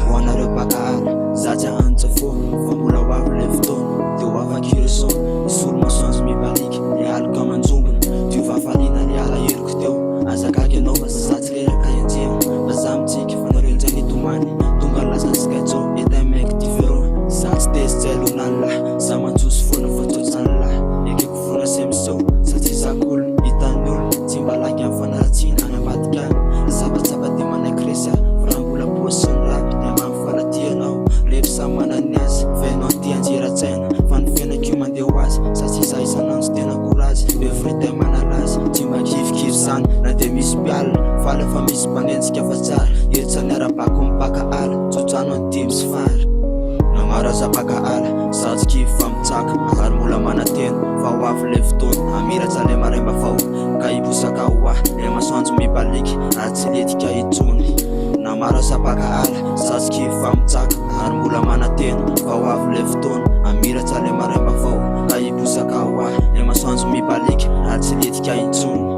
hoanareo bakahala za tsy ahanitra foana fa mbola ho avy le fotoana dia ho afakiry son isolo masoanjo mibaliky le alika manjombona dio vafaliana le ala heriko teo azakaky anao fa za tsy leraka enjena fa za mitsiky fa nareo injay nitomany tonga lasa nsikatso eta maiky différent za tsy tezitsy alonany za mantsosy foana fa tsotsany ekeko foana semiseo satria zak'olona hitany olona tsy mbalaky amin'ny fanaratsina anambadika any zavatsava dia manaiky resy raha mbola posy ny rapy dia mamifalatianao rehetra samy manany azy fainao ty anjeratsaina fa ny fiainakio mandeha ho azy satria za isanandro tena korazy be frite manalazy tsy makivikivy zany na dia misy mpialina fala fa misy mpanenjika fa tsara heritsany arabako mipaka ala tsotrano antimy sy fary namaro azapaka ala zatsikivy fa mitsaka ary mbola manatena fa ho avy le fotoana amiratsa le maremba fao ka hiposaka ho ahy le masoanjo mibaliky ary tsy letika hitsony namaro azapaka ala zatsikivy fa mitsaka ary mbola manatena fa ho avy le fotoana amiratsa le maremba fao ka hiposaka ho ahy le masoanjo mibaliky ary tsy letika hitsony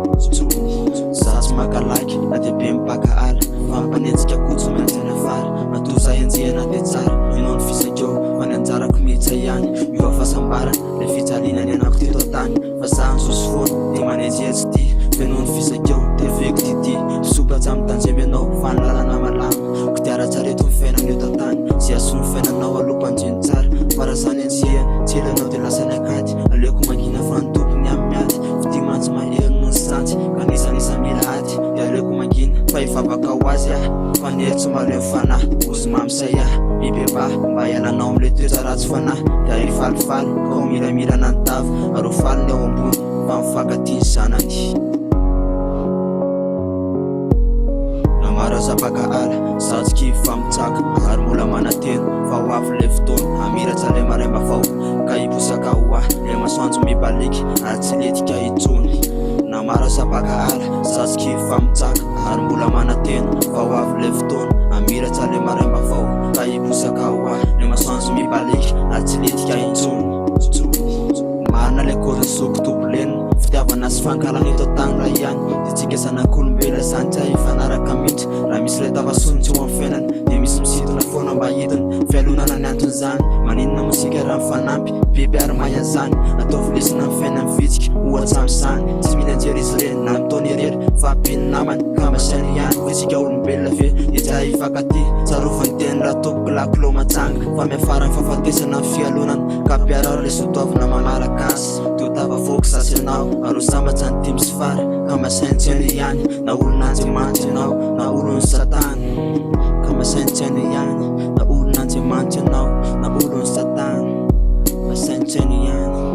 za tsy makalaky na dia be mipaka ala fa mpanenjika kotso miantsany afary matoza enjehana dia tsara inao ny fisakeo fa ny anjarako mihitsy ihany io afasambarana le fitsalinany anako teto tany fa za nzosy foana dia manenjehetsy ty fenao ny fisakeo dia veko tity sokatsy amin'ny tanjemy anao fa ny lalana malama kodiaratsareto ny fiainana eto tany sy aso ny fiainanao alopanjiny tsara fara zany enjehana tsy elanao dia lasany akady aleoko makina fa ny tompony amin'ny ady fity mantsy maheriny ny santsy ka nisanisa mila ady dia aleoko makina fa ifabaka ho azy fa ny heritsy mareo fanahy ozy mamisay mibeba mba hialanao am'le toejaratsy fanahy dia ifalifaly ka ho miramirana ny tavy ary ho faliny ao ambony fa mifankatiny zanany namaro azapaka ala zatsikivy fa mitsaka ary mbola manatena fa ho avy le fotoana amiratsa le maremba fao ka hiposaka ho ahy le masoanjo mibaliky ary tsy letika hitsony namaro azapaka ala zatsikivy fa mitsaka ary mbola manatena fa ho avy le fotoana amiratsa le maremba fao ka hiposaka ho ahy le masoanjo mibaliky ary tsy letika hitsony marina le koriny soko topolenina fitiavana sy fankalana eto tany raha ihany dia tsika sanak'olombela zany tsy hifanaraka mihitsy raha misy le tavasonitsy ho amin'ny fiainana dia misy misintona foana mba hitiny fialonana ny antony zany maninona mosika raha mifanampy biby ary mahay zany ataovy lesina ny fiaina mivitsika ohatsam'izany tsy mila anjery izy reny na ntaony erery fa ampiny namany ka masainy ihany fa itsika olombelona ve dia tsy hifankaty tsarovany teny raha topoko lakilo matsanga fa miafara ny fahafatesana ny fialonana ka mpiararo le sotoavina mamalaka azy teo tava voky sasy anao ary ho sambatsy any dimy sy fara ka masainy tsainy ihany na olon'andriamanitra ianao na olon'ny satany ka masainy tsainy ihany na olon'andriamanitra ianao na olon'ny satany masainy tsainy ihany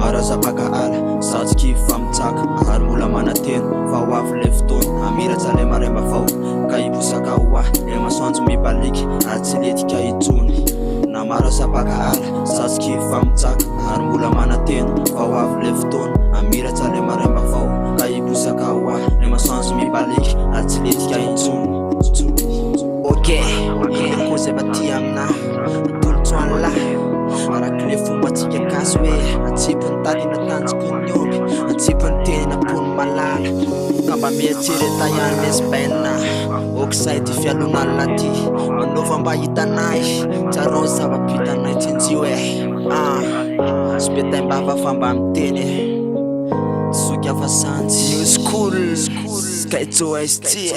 namaro azapaka ala zatsikivy fa mitsaka ary mbola manatena fa ho avy le fotoana amiratsa le maremba fao ka hiposaka ho ahy le masoanjo mibaliky ary tsy letika hitsony namaro azapaka ala zatsikivy fa mitsaka ary mbola manatena fa ho avy le fotoana amiratsa le maremba fao ka hiposaka ho ahy le masoanjo mibaliky ary tsy letika hitsony ok koa zay baty aminahy tolotsoany lahy araky le fombatsika gasy hoe antsipy ny tadina tanjokony omby antsipy ny tena pony malala ka mba mihetsiry ta ihany lesbaina okizay ty fialonalina ty manova mba hitanahy tsaron zava-pitanay tsinjio sy betaim-bava fa mba miteny soky afa sanjy new school skaitso ST